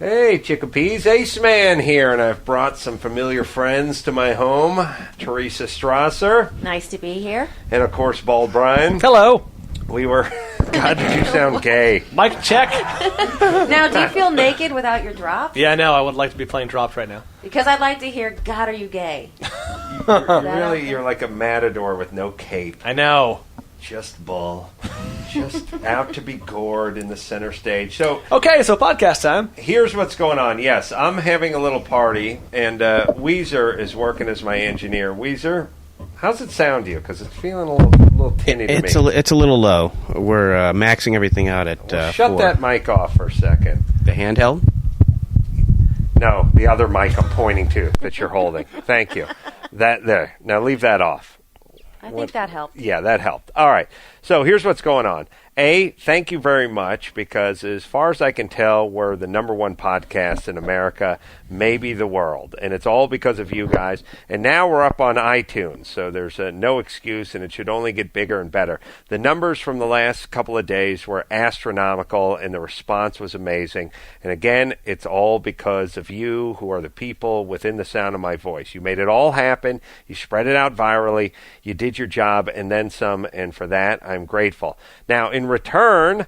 Hey, Chickapees, Ace Man here, and I've brought some familiar friends to my home. Teresa Strasser. Nice to be here. And, of course, Bald Bryan. Hello. We were... God, did you sound gay. Mic check. Now, do you feel naked without your drop? Yeah, no, I would like to be playing drops right now. Because I'd like to hear, God, are you gay? You're like a matador with no cape. I know. Just bull. Just out to be gored in the center stage. So podcast time. Here's what's going on. Yes, I'm having a little party, and Weezer is working as my engineer. Weezer, how's it sound to you? Because it's feeling a little tinny to me. It's a little low. We're maxing everything out at shut 4. that mic off for a second. The handheld? No, the other mic I'm pointing to that you're holding. Thank you. That there. Now leave that off. I think that helped. Yeah, that helped. All right. So here's what's going on. Thank you very much, because as far as I can tell, we're the number one podcast in America, maybe the world. And it's all because of you guys. And now we're up on iTunes, so there's no excuse, and it should only get bigger and better. The numbers from the last couple of days were astronomical, and the response was amazing. And again, it's all because of you, who are the people within the sound of my voice. You made it all happen. You spread it out virally. You did your job and then some, and for that, I'm grateful. Now, in return,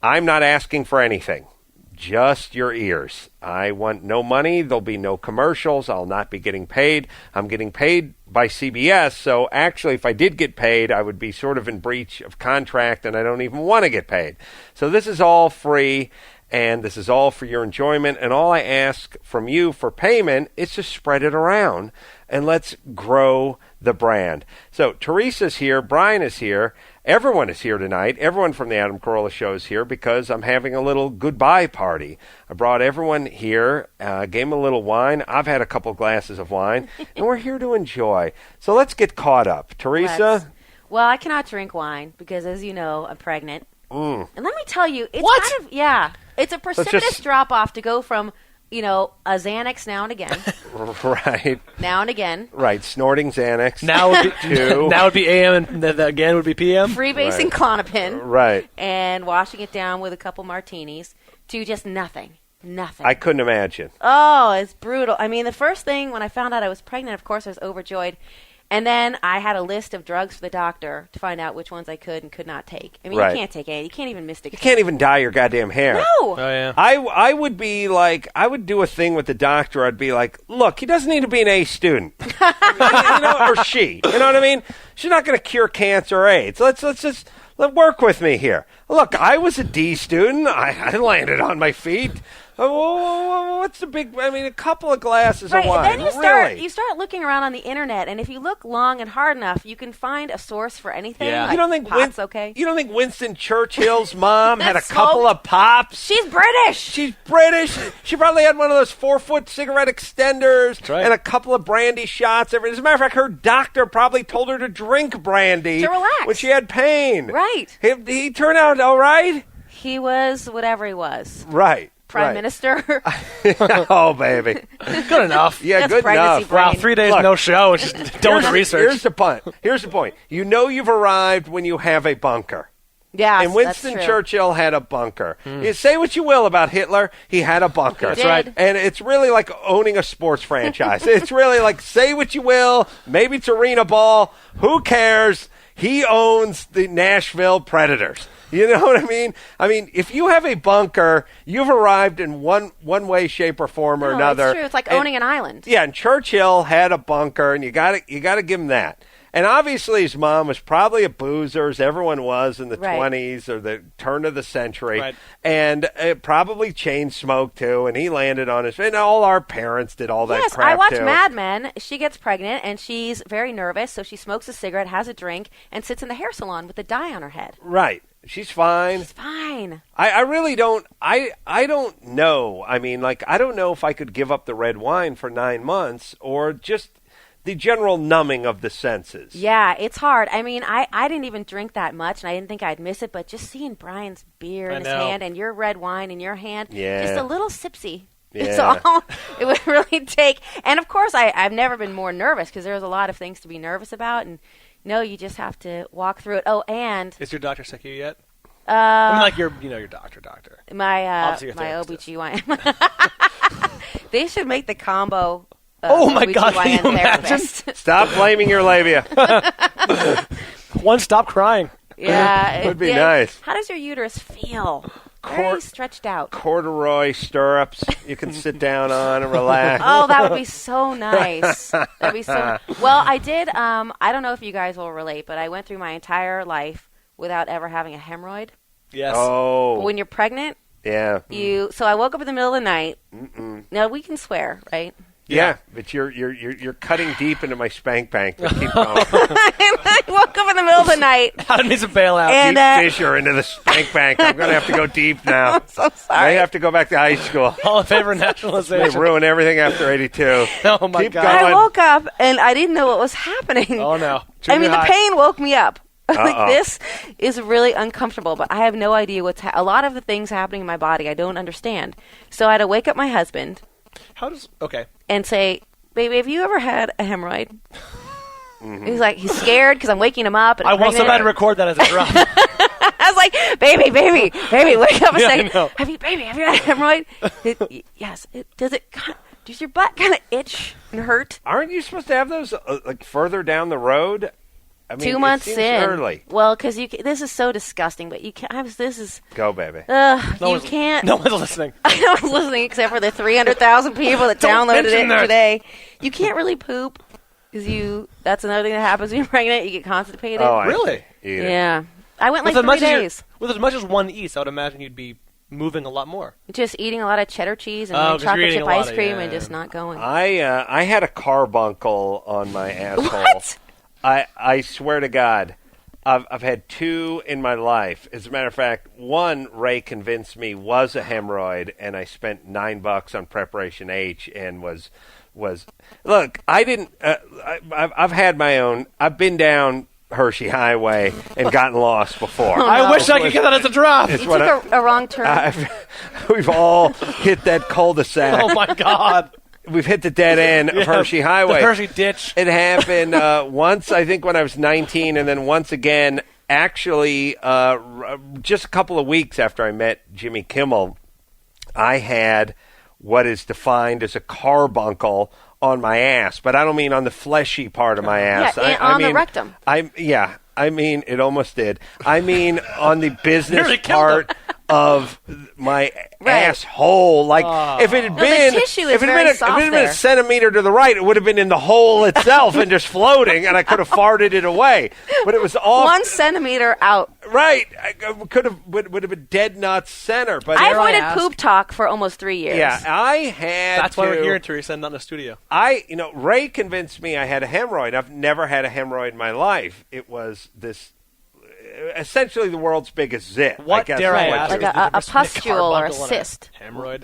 I'm not asking for anything, just your ears. I want no money. There'll be no commercials. I'll not be getting paid. I'm getting paid by CBS, so actually, if I did get paid, I would be sort of in breach of contract, and I don't even want to get paid. So this is all free, and this is all for your enjoyment, and all I ask from you for payment is to spread it around, and let's grow the brand. So Teresa's here, Bryan is here, everyone is here tonight. Everyone from the Adam Carolla Show is here because I'm having a little goodbye party. I brought everyone here, gave them a little wine. I've had a couple glasses of wine, and we're here to enjoy. So let's get caught up. Teresa? Well, I cannot drink wine because, as you know, I'm pregnant. And let me tell you, it's What? kind of, it's a precipitous drop-off to go from, a Xanax now and again. Right. Now and again. Right, snorting Xanax. Now would be now would be AM, and again would be PM. Freebasing Klonopin. Right. And washing it down with a couple martinis to just nothing. Nothing. I couldn't imagine. Oh, it's brutal. I mean, the first thing when I found out I was pregnant, of course, I was overjoyed. And then I had a list of drugs for the doctor to find out which ones I could and could not take. I mean, Right. You can't take any. You can't even mystic. You can't even dye your goddamn hair. No. Oh yeah. I would be like, I would do a thing with the doctor. I'd be like, look, he doesn't need to be an A student, or she. You know what I mean? She's not going to cure cancer or AIDS. Let's just work with me here. Look, I was a D student. I landed on my feet. What's the big? I mean, a couple of glasses of wine. And then you start looking around on the internet, and if you look long and hard enough, you can find a source for anything. Yeah. Like You don't think pot's okay? You don't think Winston Churchill's mom had a Smoked? couple of pops? She's British. She's British. She probably had one of those 4-foot cigarette extenders That's right. and a couple of brandy shots. As a matter of fact, her doctor probably told her to drink brandy To relax. when she had pain. Right. He turned out all right. He was whatever he was. Right. Prime right. Minister. Oh, baby. Good enough. Yeah, That's good pregnancy enough. brain. Wow, 3 days Look. no show. It's just don't research. Here's the point. You know you've arrived when you have a bunker. Yes, And Winston that's true. Churchill had a bunker. You say what you will about Hitler, he had a bunker. That's right. And it's really like owning a sports franchise. It's really like, say what you will, maybe it's arena ball, who cares? He owns the Nashville Predators. You know what I mean? I mean, if you have a bunker, you've arrived in one way, shape, or form or another. It's true. It's like owning an island. Yeah, and Churchill had a bunker, and you got to give him that. And obviously, his mom was probably a boozer, as everyone was in the Right. 20s or the turn of the century, Right. and probably chain smoked too. And he landed on his. And all our parents did all that Yes, crap I watch too. Mad Men. She gets pregnant, and she's very nervous, so she smokes a cigarette, has a drink, and sits in the hair salon with a dye on her head. Right. She's fine. It's fine. I really don't. I don't know. I mean, like, I don't know if I could give up the red wine for 9 months or just the general numbing of the senses. Yeah, it's hard. I mean, I didn't even drink that much, and I didn't think I'd miss it, but just seeing Bryan's beer in his know. hand and your red wine in your hand, Yeah. just a little sipsy. It's Yeah. all it would really take. And, of course, I've never been more nervous because there's a lot of things to be nervous about, and no, you just have to walk through it. Oh, and Is your doctor sick of you yet? I mean, like your doctor. My Obviously your my therapist. OBGYN. They should make the combo. Oh my God, OBGYN can you imagine? therapist. Stop blaming your labia. One, stop crying. Yeah, Would be nice. How does your uterus feel? Very stretched out. Corduroy stirrups you can sit down on and relax. Oh, that would be so nice. That'd be so. Well, I did. I don't know if you guys will relate, but I went through my entire life without ever having a hemorrhoid. Yes. Oh. But when you're pregnant, Yeah. So I woke up in the middle of the night. Now we can swear, right? Yeah, but you're cutting deep into my spank bank. But keep going. I woke up in the middle of the night. How needs a bailout? And, Deep fissure into the spank bank. I'm going to have to go deep now. I'm so sorry. I have to go back to high school. All in favor of They nationalization. ruin everything after 82. Oh my Keep God. going. I woke up and I didn't know what was happening. Oh no. I mean, the pain woke me up. Uh-oh. Like, this is really uncomfortable, but I have no idea what's a lot of the things happening in my body I don't understand. So I had to wake up my husband Okay. and say, "Baby, have you ever had a hemorrhoid?" He's like, he's scared because I'm waking him up. And I I'm want pregnant. somebody to record that as a drop. I was like, baby, wake up a Yeah, I second. know. Have you had a hemorrhoid? Yes. Does your butt kind of itch and hurt? Aren't you supposed to have those like further down the road? I mean, 2 months it seems in. early. Well, because this is so disgusting, but you can't. This is. Go, baby. You can't. No one's listening. No one's listening except for the 300,000 people that Don't downloaded mention it that. today. You can't really poop because that's another thing that happens when you're pregnant. You get constipated. Oh, I Really? see. yeah. I went like With 3 days. with as much as one eats, I would imagine you'd be moving a lot more. Just eating a lot of cheddar cheese and Oh, 'cause you're chocolate eating chip a lot ice of- cream yeah, and yeah. just not going. I had a carbuncle on my asshole. What? I swear to God, I've had 2 in my life. As a matter of fact, one Ray convinced me was a hemorrhoid, and I spent $9 on Preparation H and was. Look, I didn't. I've had my own. I've been down Hershey Highway and gotten lost before. I wish I could get that as a drop. You took a wrong turn. We've all hit that cul-de-sac. Oh my God. We've hit the dead end of Hershey Highway. The Hershey ditch. It happened once, I think, when I was 19, and then once again, actually, just a couple of weeks after I met Jimmy Kimmel, I had what is defined as a carbuncle on my ass, but I don't mean on the fleshy part of my ass. Yeah, I on the mean, rectum. I mean, it almost did. I mean, on the business Nearly killed part of my asshole. Like, if it had No, been, the tissue is if it had very been, if soft it had been there. a centimeter to the right, it would have been in the hole itself and just floating, and I could have farted it away. But it was off. 1 centimeter out. Right. I would have been dead nuts center. But I Dare I avoided ask? poop talk for almost 3 years. yeah, I had That's why we're to- here, Teresa, and not in the studio. Ray convinced me I had a hemorrhoid. I've never had a hemorrhoid in my life. It was this, essentially the world's biggest zit. What I guess dare is I what ask? it Like is. a pustule or a Carbuncle and cyst. Hemorrhoid.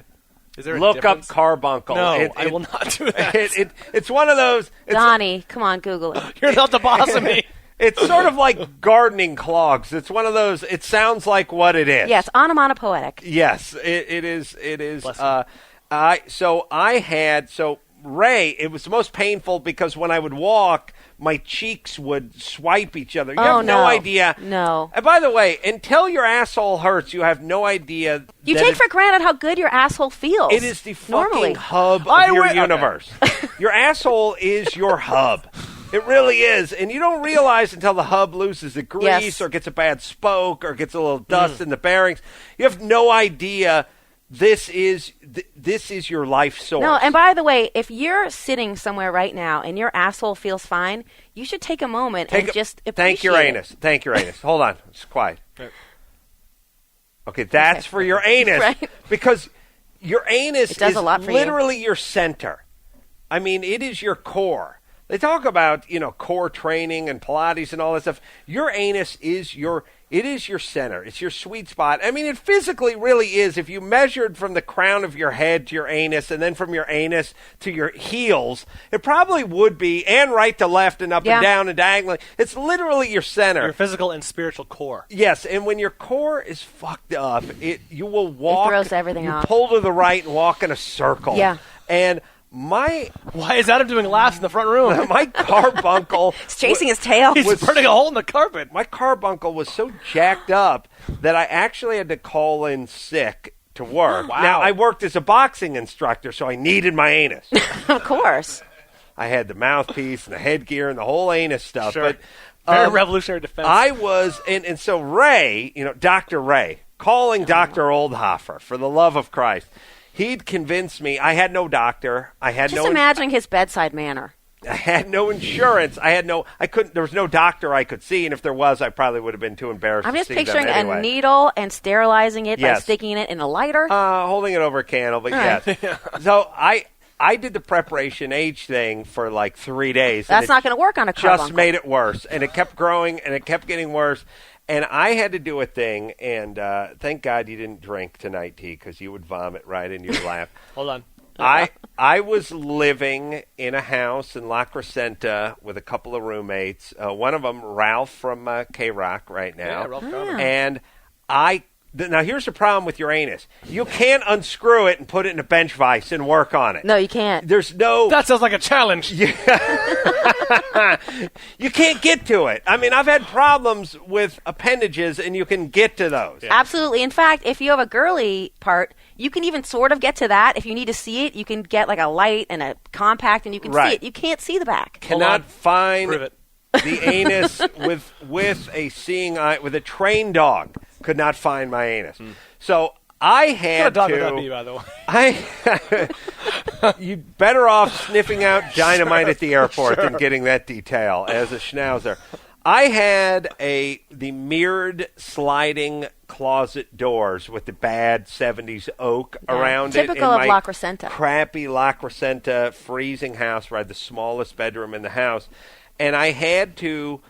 Is there a Look difference? up carbuncle. No, I will not do that. It's one of those. Donnie, come on, Google it. You're not the boss of me. It's sort of like gardening clogs. It's one of those. It sounds like what it is. Yes, onomatopoetic. Yes, it is. It is. Bless you. So Ray, it was the most painful because when I would walk, my cheeks would swipe each other. You have no idea. No. And by the way, until your asshole hurts, you have no idea. You that take for granted how good your asshole feels. it is the fucking normally. hub of I your wi- okay. universe. Your asshole is your hub. It really is. And you don't realize until the hub loses the grease Yes. or gets a bad spoke or gets a little dust in the bearings. You have no idea this is your life source. No, and by the way, if you're sitting somewhere right now and your asshole feels fine, you should take a moment and just appreciate Thank Uranus. it. Thank Uranus. Hold on. It's quiet. Okay, that's for your anus. Right. Because your anus It does is a lot for you. literally your center. I mean, it is your core. They talk about, core training and Pilates and all that stuff. Your anus is your center. It's your sweet spot. I mean, it physically really is. If you measured from the crown of your head to your anus and then from your anus to your heels, it probably would be, and right to left and up Yeah. and down and diagonally. It's literally your center. Your physical and spiritual core. Yes, and when your core is fucked up, you will walk. throws everything you off. pull to the right and walk in a circle. Yeah. And My Why is Adam doing laughs in the front room? my carbuncle He's chasing his tail. He's burning a hole in the carpet. my carbuncle was so jacked up that I actually had to call in sick to work. Wow. Now, I worked as a boxing instructor, so I needed my anus. Of course. I had the mouthpiece and the headgear and the whole anus stuff. Sure. But Very revolutionary defense. I was, and so Ray, Dr. Ray, calling Dr. Oldhofer, for the love of Christ, he'd convinced me. I had no doctor. I had Just imagining his bedside manner. I had no insurance. I couldn't. There was no doctor I could see, and if there was, I probably would have been too embarrassed. I'm to just see picturing them anyway. a needle and sterilizing it by Yes. sticking it in a lighter. Holding it over a candle, but yes. So I did the preparation H thing for like 3 days. That's not going to work on a carbuncle. Just made it worse, and it kept growing, and it kept getting worse. And I had to do a thing, and thank God you didn't drink tonight, T, because you would vomit right in your lap. Hold on. I was living in a house in La Crescenta with a couple of roommates. One of them, Ralph from K-Rock right now. Yeah, Ralph Garman. And now here's the problem with your anus. You can't unscrew it and put it in a bench vise and work on it. No, you can't. There's no... That sounds like a challenge. You can't get to it. I mean, I've had problems with appendages, and you can get to those. Yeah. Absolutely. In fact, if you have a girly part, you can even sort of get to that. If you need to see it, you can get like a light and a compact, and you can see Right. it. You can't see the back. Cannot find Prove it. the anus with a seeing eye, with a trained dog. Could not find my anus. So I What had dog to... would that be, by the way? You better off sniffing out dynamite at the airport than getting that detail as a schnauzer. I had the mirrored sliding closet doors with the bad 70s oak around it. Typical in of my La Crescenta. Crappy La Crescenta freezing house where I had the smallest bedroom in the house. And I had to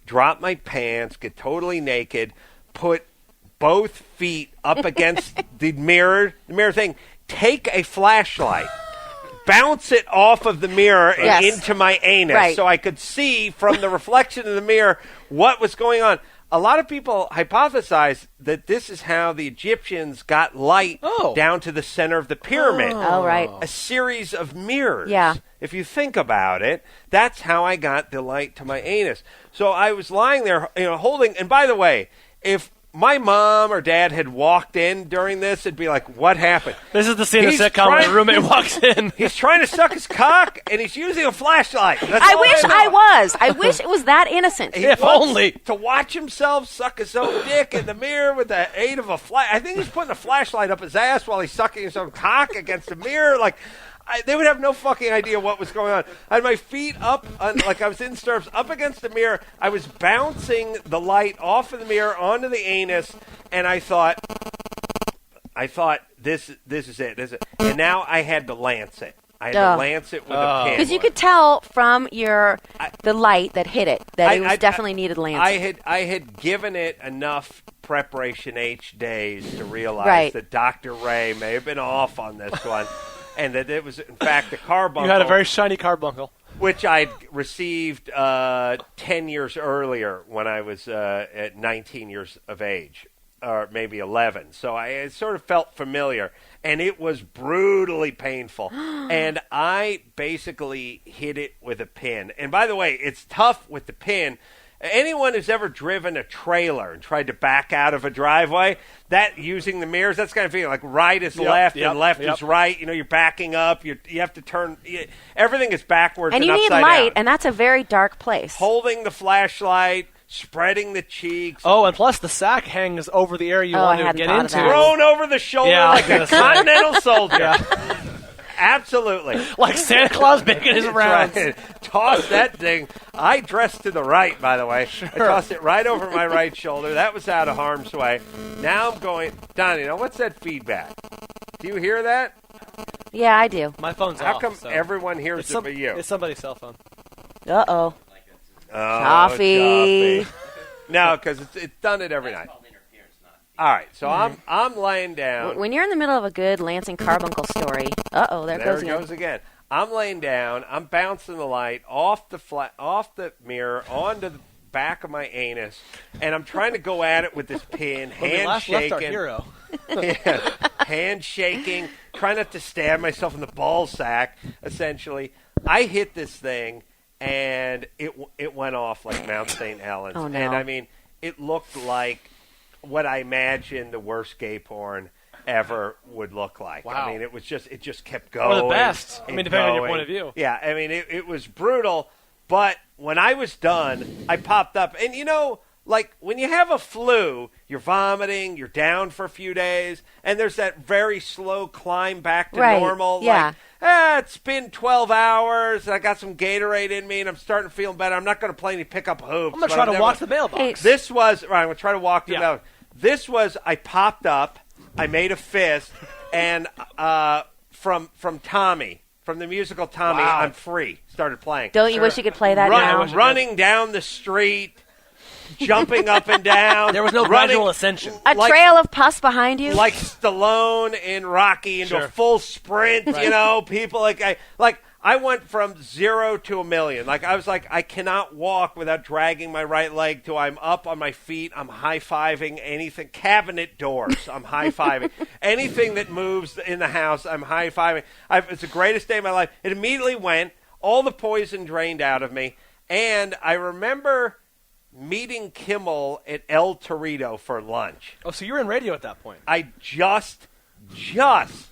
drop my pants, get totally naked, put both feet up against the mirror thing, take a flashlight, bounce it off of the mirror and Yes. into my anus Right. so I could see from the reflection of the mirror what was going on. A lot of people hypothesize that this is how the Egyptians got light down to the center of the pyramid. Oh, right. A series of mirrors. Yeah. If you think about it, that's how I got the light to my anus. So I was lying there, holding, and by the way, if my mom or dad had walked in during this, it'd be like, what happened? This is the scene of He's the sitcom when a trying- roommate walks in. He's trying to suck his cock, and he's using a flashlight. That's I all wish know. I was. I wish it was that innocent. He If wants only. to watch himself suck his own dick in the mirror with the aid of a flash. I think he's putting a flashlight up his ass while he's sucking his own cock against the mirror. Like, they would have no fucking idea what was going on. I had my feet up, like I was in stirrups, up against the mirror. I was bouncing the light off of the mirror onto the anus, and I thought, this is it. And now I had to lance it. I had to lance it with a pin. Because you could tell from the light that hit it that it was definitely needed lancing. I had given it enough preparation H days to realize that Dr. Ray may have been off on this one, and that it was in fact a carbuncle. You had a very shiny carbuncle. Which I'd received 10 years earlier when I was at 19 years of age, or maybe 11. So I sort of felt familiar, and it was brutally painful. And I basically hit it with a pin. And by the way, it's tough with the pin. Anyone who's ever driven a trailer and tried to back out of a driveway, that using the mirrors, that's kind of feeling like right is left and left is right. You're backing up. You have to turn. Everything is backwards and you need upside light, down. and that's a very dark place. Holding the flashlight, spreading the cheeks. Oh, and plus the sack hangs over the area you want I to hadn't get thought of into. that. Thrown over the shoulder Yeah, I was like a gonna say. continental soldier. Absolutely. Like Santa Claus making his That's rounds. right. Toss that thing. I dressed to the right, by the way. I tossed it right over my right shoulder. That was out of harm's way. Now I'm going, Donnie, now what's that feedback? Do you hear that? Yeah, I do. My phone's How off. come so. everyone hears It's it but you? It's somebody's cell phone. Uh-oh. Oh, Coffee. No, because it's done it every night. All right, so I'm laying down. When you're in the middle of a good Lansing Carbuncle story, there There it it goes again. I'm laying down. I'm bouncing the light off the mirror onto the back of my anus, and I'm trying to go at it with this pin, When we hand last left our shaking. hero. handshaking, trying not to stab myself in the ball sack, essentially. I hit this thing, and it went off like Mount St. Helens. Oh, no. And, I mean, it looked like what I imagined the worst gay porn ever would look like. Wow. I mean, it just kept going. Or the best. I mean, depending on your point of view. Yeah, I mean, it was brutal. But when I was done, I popped up. And, like when you have a flu, you're vomiting, you're down for a few days, and there's that very slow climb back to normal. Yeah. Like, it's been 12 hours, I got some Gatorade in me, and I'm starting to feel better. I'm not going to play any pickup hoops. I'm going to try to walk the mailbox. This was, right, I'm going to try to walk the mailbox. This was, I popped up, I made a fist, and from Tommy, from the musical Tommy, Wow. I'm Free, started playing. Don't you wish you could play that now? Running down the street, jumping up and down. There was no gradual ascension. A trail of pus behind you? Like Stallone in Rocky into a full sprint, people I went from 0 to 1,000,000. Like I was like, I cannot walk without dragging my right leg till I'm up on my feet. I'm high-fiving anything. Cabinet doors, I'm high-fiving. Anything that moves in the house, I'm high-fiving. It's the greatest day of my life. It immediately went. All the poison drained out of me. And I remember meeting Kimmel at El Torito for lunch. Oh, so you were in radio at that point. I just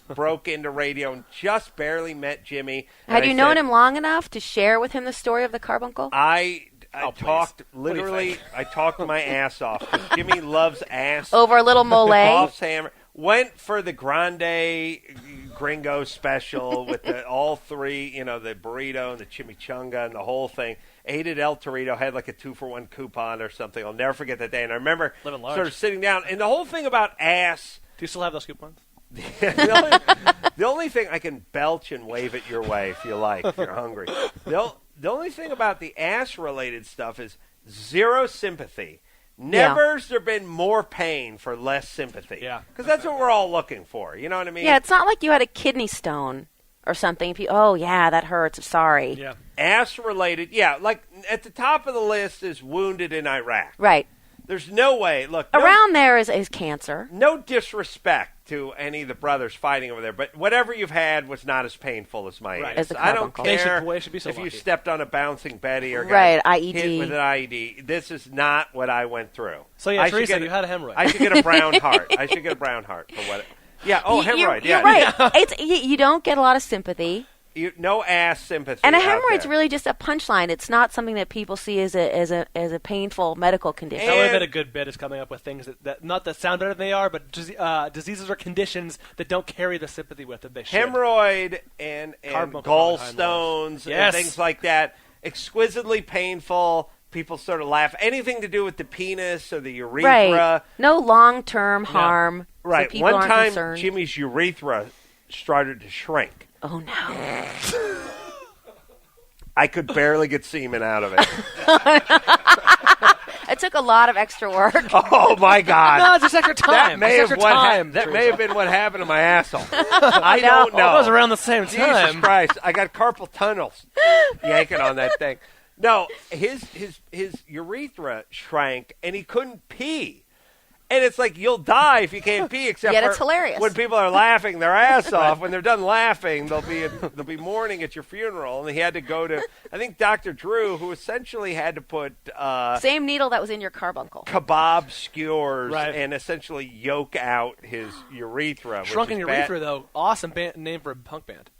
broke into radio and just barely met Jimmy. Had you known him long enough to share with him the story of the carbuncle? I talked literally. I talked my ass off. 'Cause Jimmy loves ass. Over a little mole? Hammer. Went for the Grande Gringo special with all three, the burrito and the chimichanga and the whole thing. Ate at El Torito, had like a 2-for-1 coupon or something. I'll never forget that day. And I remember sort of sitting down. And the whole thing about ass. Do you still have those coupons? The only thing I can belch and wave it your way if you like, if you're hungry. The only thing about the ass-related stuff is zero sympathy. Never has there been more pain for less sympathy. Yeah. Because that's what we're all looking for. You know what I mean? Yeah, it's not like you had a kidney stone or something. Oh, yeah, that hurts. Sorry. Yeah. Ass-related, like at the top of the list is wounded in Iraq. Right. There's no way. Look, around there is cancer. No disrespect to any of the brothers fighting over there, but whatever you've had was not as painful as my as I don't care should be so if lucky. you stepped on a bouncing Betty or got hit IED. with an IED. This is not what I went through. So Teresa, you had a hemorrhoid. I should get a brown heart. I should get a brown heart for what? Hemorrhoid. You're right. You don't get a lot of sympathy. No ass sympathy. And a hemorrhoid's really just a punchline. It's not something that people see as a painful medical condition. That would have been a good bit, is coming up with things that not that sound better than they are, but diseases or conditions that don't carry the sympathy with them they should. Hemorrhoid and gallstones and things like that. Exquisitely painful. People sort of laugh. Anything to do with the penis or the urethra. Right. No long-term harm. Right. So people One aren't time, concerned. Jimmy's urethra started to shrink. Oh, no. I could barely get semen out of it. It took a lot of extra work. Oh, my God. No, it's just extra time. That may have been what happened to my asshole. I don't know. It was around the same time. Jesus Christ. I got carpal tunnels yanking on that thing. No, his urethra shrank, and he couldn't pee. And it's like, you'll die if you can't pee, except Yet it's hilarious. When people are laughing their ass off. When they're done laughing, they'll be mourning at your funeral. And he had to go to, I think, Dr. Drew, who essentially had to put same needle that was in your carbuncle. Kebab skewers and essentially yoke out his urethra. Shrunken Urethra, though, awesome name for a punk band.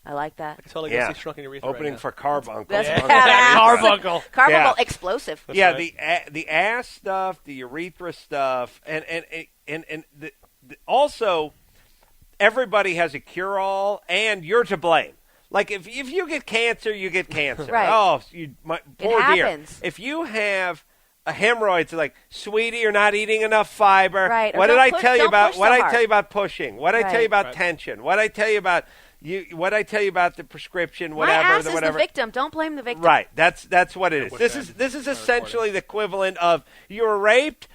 I like that. I can totally go see Shrunken Urethra opening right for Carbuncle. That's badass. Carbuncle. Carbuncle explosive. That's right. The ass stuff, the urethra stuff, and also everybody has a cure-all, and you're to blame. Like if you get cancer, you get cancer. Right. Oh, poor dear. Happens. If you have a hemorrhoid, it's like, sweetie, you're not eating enough fiber. Right. What did I tell you about? What I tell you about pushing? What did I tell you about Right. tension? What did I tell you about? What I tell you about the prescription, whatever, My ass is whatever. the victim. Don't blame the victim. Right. That's what it is. This is essentially the equivalent of you were raped.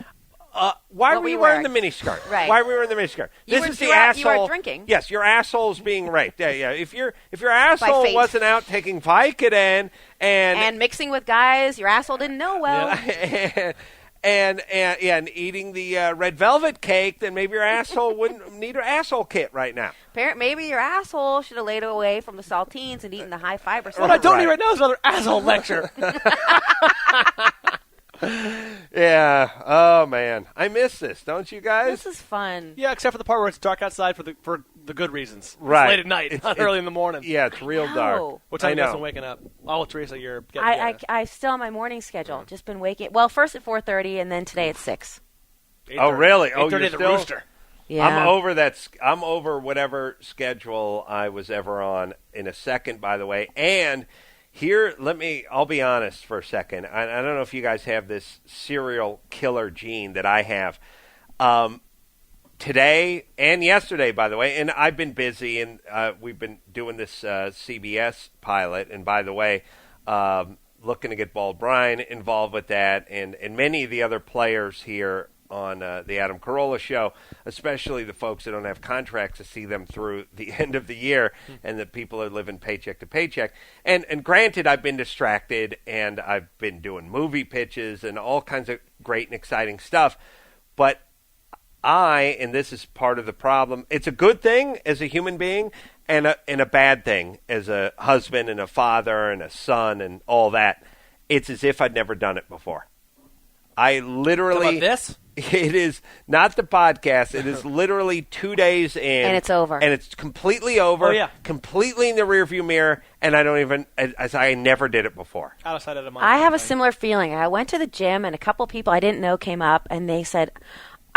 Why were you wearing the miniskirt? Right. Why were you wearing the miniskirt? You This is the were asshole. drinking. Yes, your asshole's being raped. Yeah. If your asshole wasn't out taking Vicodin and mixing with guys your asshole didn't know well. and eating the red velvet cake, then maybe your asshole wouldn't need an asshole kit right now. Maybe your asshole should have laid away from the saltines and eaten the high fiber stuff. What I don't need right now is another asshole lecture. Yeah. Oh man, I miss this. Don't you guys? This is fun. Yeah, except for the part where it's dark outside for the good reasons. Right. It's late at night, not early in the morning. Yeah, it's real dark. What time I you guys know. been waking up? Oh, Teresa, you're getting I still on my morning schedule. Just been waking. Well, first at 4:30, and then today at 6. Oh, really? Oh, 8:30 you're at the still? rooster. Yeah. I'm over that. I'm over whatever schedule I was ever on in a second, by the way. And here, I'll be honest for a second. I don't know if you guys have this serial killer gene that I have. Today and yesterday, by the way, and I've been busy, and we've been doing this CBS pilot. And by the way, looking to get Bryan involved with that, and many of the other players here on the Adam Carolla show, especially the folks that don't have contracts to see them through the end of the year, and that people are living paycheck to paycheck. And granted, I've been distracted, and I've been doing movie pitches and all kinds of great and exciting stuff, but and this is part of the problem, it's a good thing as a human being and a bad thing as a husband and a father and a son and all that. It's as if I'd never done it before. I literally... Talk about this? It is not the podcast. It is literally 2 days in. And it's over. And it's completely over. Oh, yeah. Completely in the rearview mirror, and I never did it before. Out of sight, out of mind. I have a similar feeling. I went to the gym, and a couple people I didn't know came up, and they said,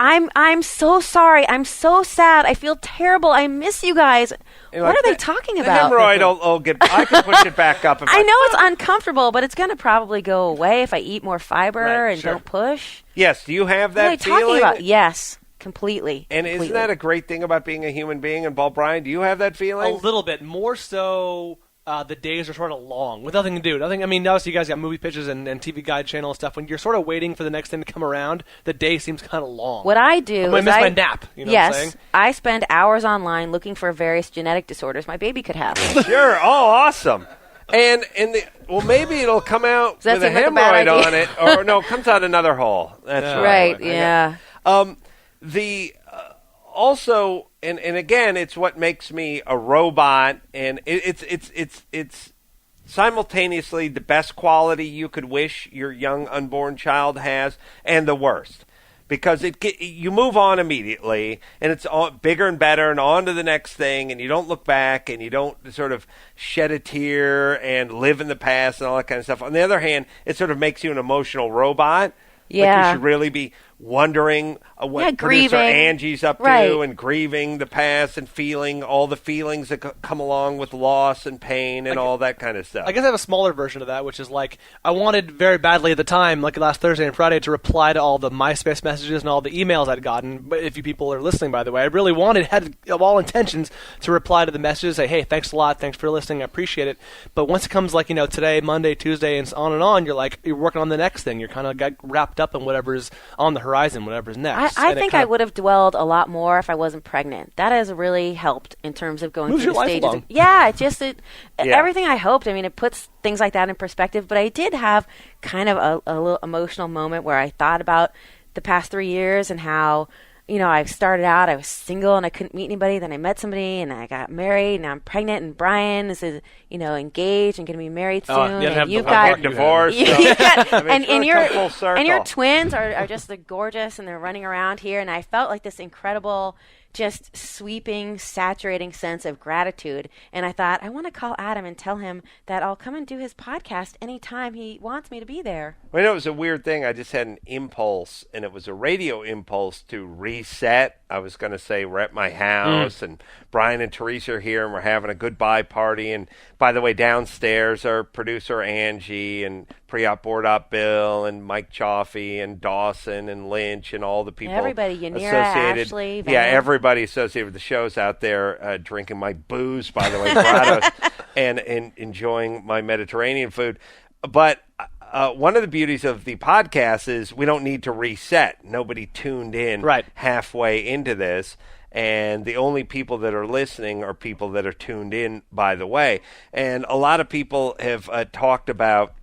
I'm so sorry. I'm so sad. I feel terrible. I miss you guys. What are they talking about? The hemorrhoid I can push it back up. I know it's uncomfortable, but it's going to probably go away if I eat more fiber Right, and sure. don't push. Yes, do you have What are that they feeling? talking about? Yes, completely. And completely. isn't that a great thing about being a human being? And Bryan, do you have that A feeling? little bit. More so, the days are sort of long with nothing to do. I mean, obviously you guys got movie pitches and TV Guide channel and stuff. When you're sort of waiting for the next thing to come around, the day seems kind of long. What I do I is miss my nap. You know what I'm saying? yes, I spend hours online looking for various genetic disorders my baby could have. Sure. Oh, awesome. And maybe it'll come out Does that with a seem like a bad hemorrhoid idea? on it, or no, it comes out another hole. That's Yeah. right. Right, yeah. Also, and again, it's what makes me a robot, and it's simultaneously the best quality you could wish your young unborn child has, and the worst, because you move on immediately, and it's bigger and better, and on to the next thing, and you don't look back, and you don't sort of shed a tear and live in the past and all that kind of stuff. On the other hand, it sort of makes you an emotional robot. Like Yeah. you should really be wondering what producer grieving. Angie's up Right. to, and grieving the past and feeling all the feelings that come along with loss and pain and all that kind of stuff. I guess I have a smaller version of that, which is like I wanted very badly at the time, like last Thursday and Friday, to reply to all the MySpace messages and all the emails I'd gotten. But if you people are listening, by the way, I really had of all intentions to reply to the messages, say, hey, thanks a lot, thanks for listening, I appreciate it. But once it comes like, today, Monday, Tuesday, and on, you're working on the next thing. You're kind of got wrapped up in whatever's on the horizon, whatever's next. I think I would have dwelled a lot more if I wasn't pregnant. That has really helped in terms of going Moves through your the life stages. along. Yeah, Yeah. everything I hoped. I mean, it puts things like that in perspective. But I did have kind of a little emotional moment where I thought about the past 3 years and how, I started out, I was single and I couldn't meet anybody. Then I met somebody and I got married. And now I'm pregnant, and Bryan is, engaged and going to be married soon. you didn't have and the you've one got part you had. divorced. You so- got- I mean, it's really come full circle. and your twins are just gorgeous, and they're running around here, and I felt like this incredible, just sweeping, saturating sense of gratitude. And I thought, I want to call Adam and tell him that I'll come and do his podcast anytime he wants me to be there. Well, it was a weird thing. I just had an impulse, and it was a radio impulse to reset. I was going to say we're at my house, and Bryan and Teresa are here, and we're having a goodbye party. And by the way, downstairs are producer Angie and pre-op board op Bill and Mike Chaffee and Dawson and Lynch and all the people Everybody, Yanira, associated. Ashley, Yeah, Van. everybody associated with the shows out there drinking my booze, by the way, Brados, and enjoying my Mediterranean food. But one of the beauties of the podcast is we don't need to reset. Nobody tuned in Right. halfway into this. And the only people that are listening are people that are tuned in, by the way. And a lot of people have talked about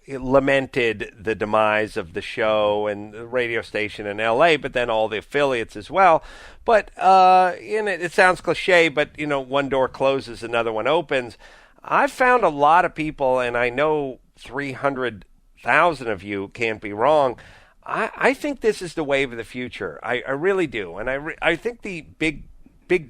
lamented the demise of the show and the radio station in L.A., but then all the affiliates as well. But it sounds cliche, but one door closes, another one opens. I've found a lot of people, and I know 300,000 of you can't be wrong. I think this is the wave of the future. I really do, and I think the big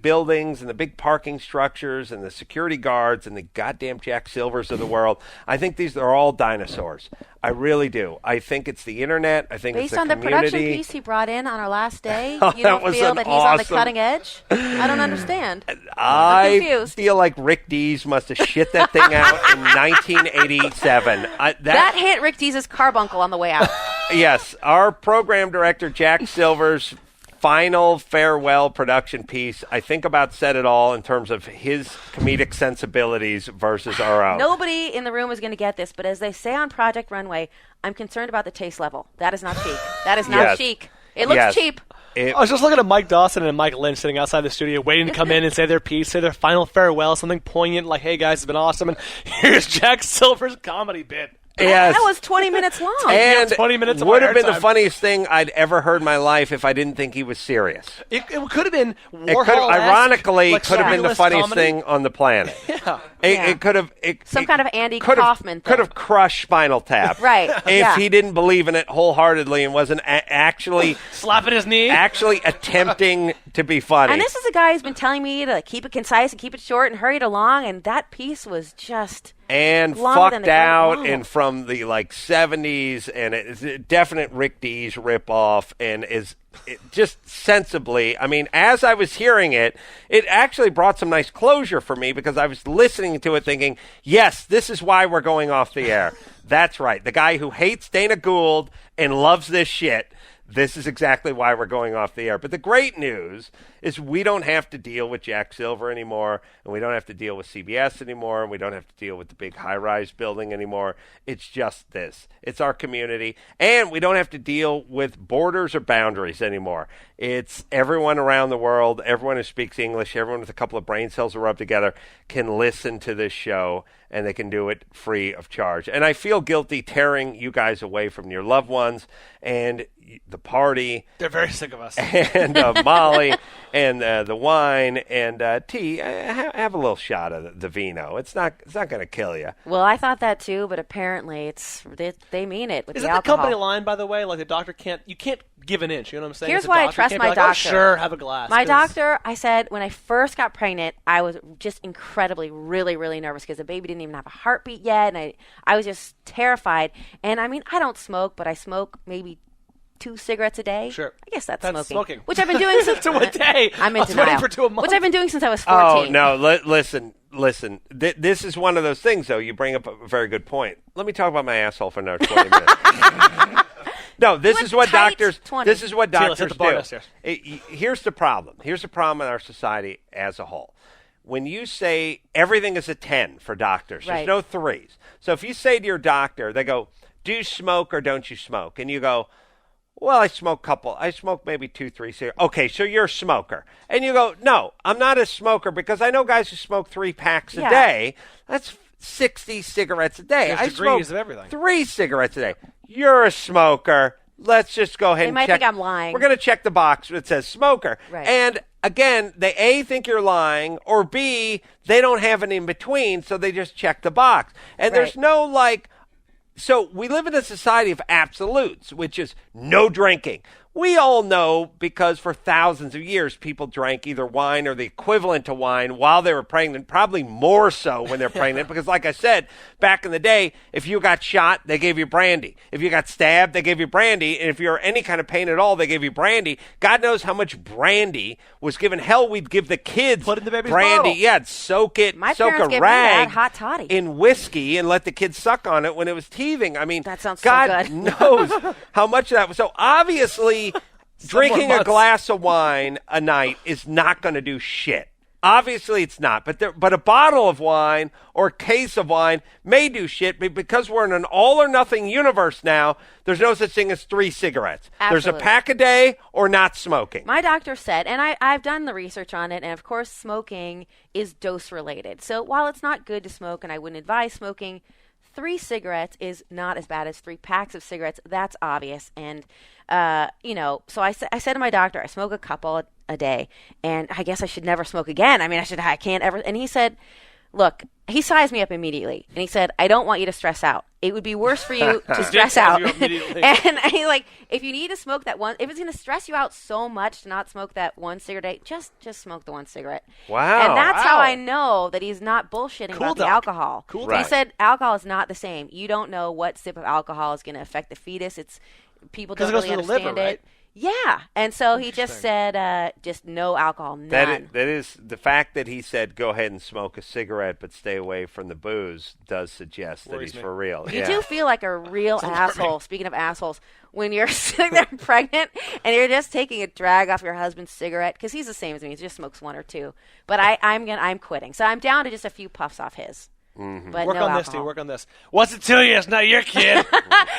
buildings and the big parking structures and the security guards and the goddamn Jack Silvers of the world, I think these are all dinosaurs. I really do. I think it's the internet. I think based it's the community. community. Based on the production piece he brought in on our last day, Oh, you don't that was feel an that he's on the awesome- cutting edge? I don't understand. I I'm confused. feel like Rick Dees must have shit that thing out in 1987. That hit Rick Dees' carbuncle on the way out. Yes, our program director, Jack Silver's final farewell production piece, I think about said it all in terms of his comedic sensibilities versus our own. Nobody in the room is going to get this, but as they say on Project Runway, I'm concerned about the taste level. That is not chic. That is not Yes. chic. It looks Yes. cheap. I was just looking at Mike Dawson and Mike Lynch sitting outside the studio waiting to come in and say their piece, say their final farewell, something poignant like, hey guys, it's been awesome, and here's Jack Silver's comedy bit. Yes. That was 20 minutes long. And 20 minutes of would our have been the airtime. funniest thing I'd ever heard in my life if I didn't think he was serious. It could have been It Warhol. could, ironically, like could have been the surrealist funniest comedy. thing on the planet. Yeah. It could have Some kind of Andy could have- Kaufman thing. could have crushed Spinal Tap, Right, If yeah. he didn't believe in it wholeheartedly and wasn't actually Slapping his knee. attempting to be funny. And this is a guy who's been telling me to keep it concise and keep it short and hurry it along, and that piece was just and longer than fucked the out Great Wall. and from the 70s, and it's a definite Rick Dees ripoff, and just sensibly. I mean, as I was hearing it, it actually brought some nice closure for me because I was listening to it thinking, yes, this is why we're going off the air. That's right. The guy who hates Dana Gould and loves this shit. This is exactly why we're going off the air. But the great news is we don't have to deal with Jack Silver anymore, and we don't have to deal with CBS anymore, and we don't have to deal with the big high-rise building anymore. It's just this. It's our community. And we don't have to deal with borders or boundaries anymore. It's everyone around the world, everyone who speaks English, everyone with a couple of brain cells rubbed together can listen to this show, and they can do it free of charge. And I feel guilty tearing you guys away from your loved ones and the party. They're very sick of us. And Molly and the wine and tea. Have a little shot of the vino. It's not going to kill you. Well, I thought that too, but apparently they mean it with Is the it the alcohol. company line, by the way? Like the doctor you can't give an inch. You know what I'm saying? Here's As a why I doctor, trust you can't my be like, "Oh, doctor." sure, have a glass. My 'cause- doctor, I said, when I first got pregnant, I was just incredibly, really, really nervous because the baby didn't even have a heartbeat yet, and I was just terrified. And I mean, I don't smoke, but I smoke maybe 2 cigarettes a day. Sure. I guess that's smoking. Which I've been doing since To a day. I'm I in was waiting denial. for 2 a month. Which I've been doing since I was 14. Oh, no. Listen. This is one of those things, though. You bring up a very good point. Let me talk about my asshole for another 20 minutes. No, this went is what tight doctors. 20. This is what Tia, let's hit doctors the bar do. downstairs. Here's the problem. Here's the problem in our society as a whole. When you say everything is a 10 for doctors, Right. there's no 3s. So if you say to your doctor, they go, "Do you smoke or don't you smoke?" And you go, "Well, I smoke maybe 2, 3 cigarettes." "Okay, so you're a smoker." And you go, "No, I'm not a smoker because I know guys who smoke 3 packs a Yeah. day. That's 60 cigarettes a day. There's I degrees smoke of everything. 3 cigarettes a day. You're a smoker. Let's just go ahead They and might check. think I'm lying. We're going to check the box that says smoker." Right. And again, they A, think you're lying, or B, they don't have an in between, so they just check the box. And there's Right. no so we live in a society of absolutes, which is no drinking. We all know because for thousands of years people drank either wine or the equivalent to wine while they were pregnant, probably more so when they're pregnant because like I said, back in the day, if you got shot, they gave you brandy. If you got stabbed, they gave you brandy. And if you're any kind of pain at all, they gave you brandy. God knows how much brandy was given. Hell, we'd give the kids Put it in the baby's brandy. bottle. Yeah, I'd soak My a parents gave me rag that hot toddy. in whiskey and let the kids suck on it when it was teething. I mean, That sounds so God good. knows how much of that was. So obviously, drinking a months. glass of wine a night is not going to do shit. Obviously, it's not. But a bottle of wine or a case of wine may do shit. But because we're in an all or nothing universe now, there's no such thing as 3 cigarettes. There's a Absolutely. pack a day or not smoking. My doctor said, and I've done the research on it, and of course smoking is dose related. So while it's not good to smoke, and I wouldn't advise smoking, 3 cigarettes is not as bad as 3 packs of cigarettes. That's obvious. And, so I said to my doctor, I smoke a couple a day, and I guess I should never smoke again. I mean, I can't ever. And he said, look, he sized me up immediately, and he said, I don't want you to stress out. It would be worse for you to stress out. And he's like, if you need to smoke that one, if it's going to stress you out so much to not smoke that 1 cigarette a day, just smoke the 1 cigarette. Wow. And that's how I know that he's not bullshitting about the alcohol. Cool. Right. He said alcohol is not the same. You don't know what sip of alcohol is going to affect the fetus. People don't really understand liver, it. right? Yeah, and so he just said, just no alcohol, none. That is the fact that he said go ahead and smoke a cigarette but stay away from the booze does suggest that he's for real. You do feel like a real asshole, speaking of assholes, when you're sitting there pregnant and you're just taking a drag off your husband's cigarette, because he's the same as me. He just smokes 1 or 2. But I'm quitting. So I'm down to just a few puffs off his. Mm-hmm. But work no on alcohol. this, dude. Work on this. What's it to you? It's not your kid.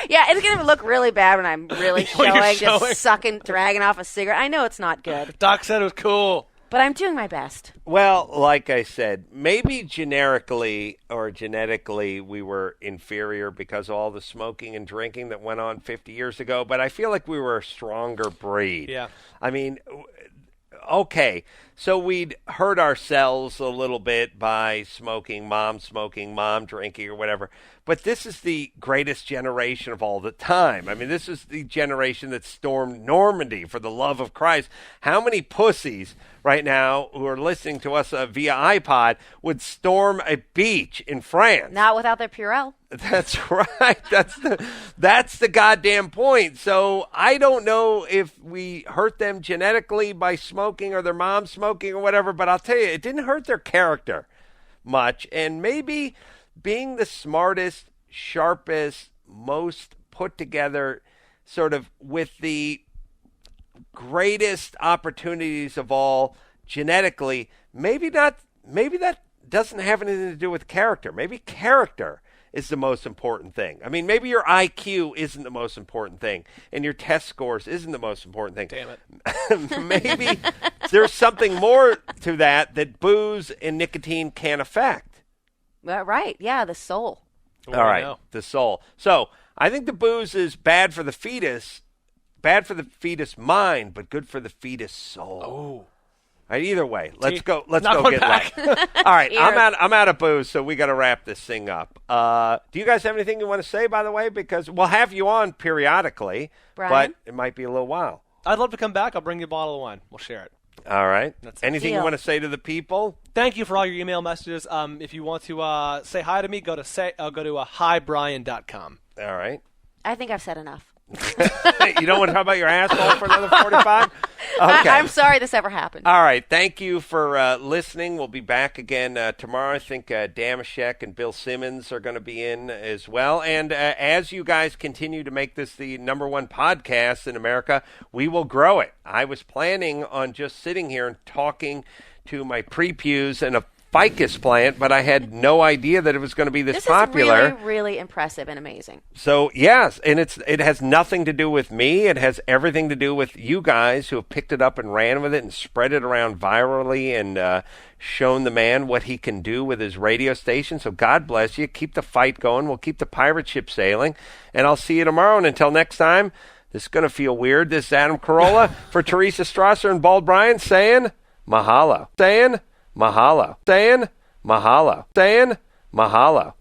Yeah, it's going to look really bad when I'm really When you're showing, showing. just sucking, dragging off a cigarette. I know it's not good, Doc said it was cool. but I'm doing my best. Well, like I said, maybe generically or genetically we were inferior because of all the smoking and drinking that went on 50 years ago, but I feel like we were a stronger breed. Yeah. I mean, okay, so we'd hurt ourselves a little bit by smoking, mom drinking, or whatever. But this is the greatest generation of all the time. I mean, this is the generation that stormed Normandy for the love of Christ. How many pussies right now who are listening to us via iPod would storm a beach in France? Not without their Purell. That's right. That's the goddamn point. So I don't know if we hurt them genetically by smoking or their mom smoking or whatever, but I'll tell you, it didn't hurt their character much. And maybe being the smartest, sharpest, most put together, sort of with the greatest opportunities of all genetically, maybe that doesn't have anything to do with character. Maybe character is the most important thing. I mean, maybe your IQ isn't the most important thing, and your test scores isn't the most important thing. Damn it. Maybe there's something more to that booze and nicotine can't affect. Right, yeah, the soul. All right, the soul. So I think the booze is bad for the fetus mind, but good for the fetus soul. Oh. All right, either way, let's go get back. light. All right, I'm out of booze, so we got to wrap this thing up. Do you guys have anything you want to say, by the way? Because we'll have you on periodically, Bryan? but it might be a little while. I'd love to come back. I'll bring you a bottle of wine. We'll share it. All right. That's it. Anything you want to say to the people? Thank you for all your email messages. If you want to say hi to me, go to hibryan.com. All right. I think I've said enough. You don't want to talk about your asshole for another 45? Okay. I'm sorry this ever happened. All right. Thank you for listening. We'll be back again tomorrow. I think Damashek and Bill Simmons are going to be in as well. And as you guys continue to make this the #1 podcast in America, we will grow it. I was planning on just sitting here and talking to my prepues and a ficus plant, but I had no idea that it was going to be this popular. This is really, really impressive and amazing. So, yes, and it has nothing to do with me. It has everything to do with you guys who have picked it up and ran with it and spread it around virally and shown the man what he can do with his radio station. So God bless you. Keep the fight going. We'll keep the pirate ship sailing, and I'll see you tomorrow. And until next time, this is going to feel weird. This is Adam Carolla for Teresa Strasser and Bald Bryan saying mahalo. Saying mahalo. Saying mahalo. Saying mahalo.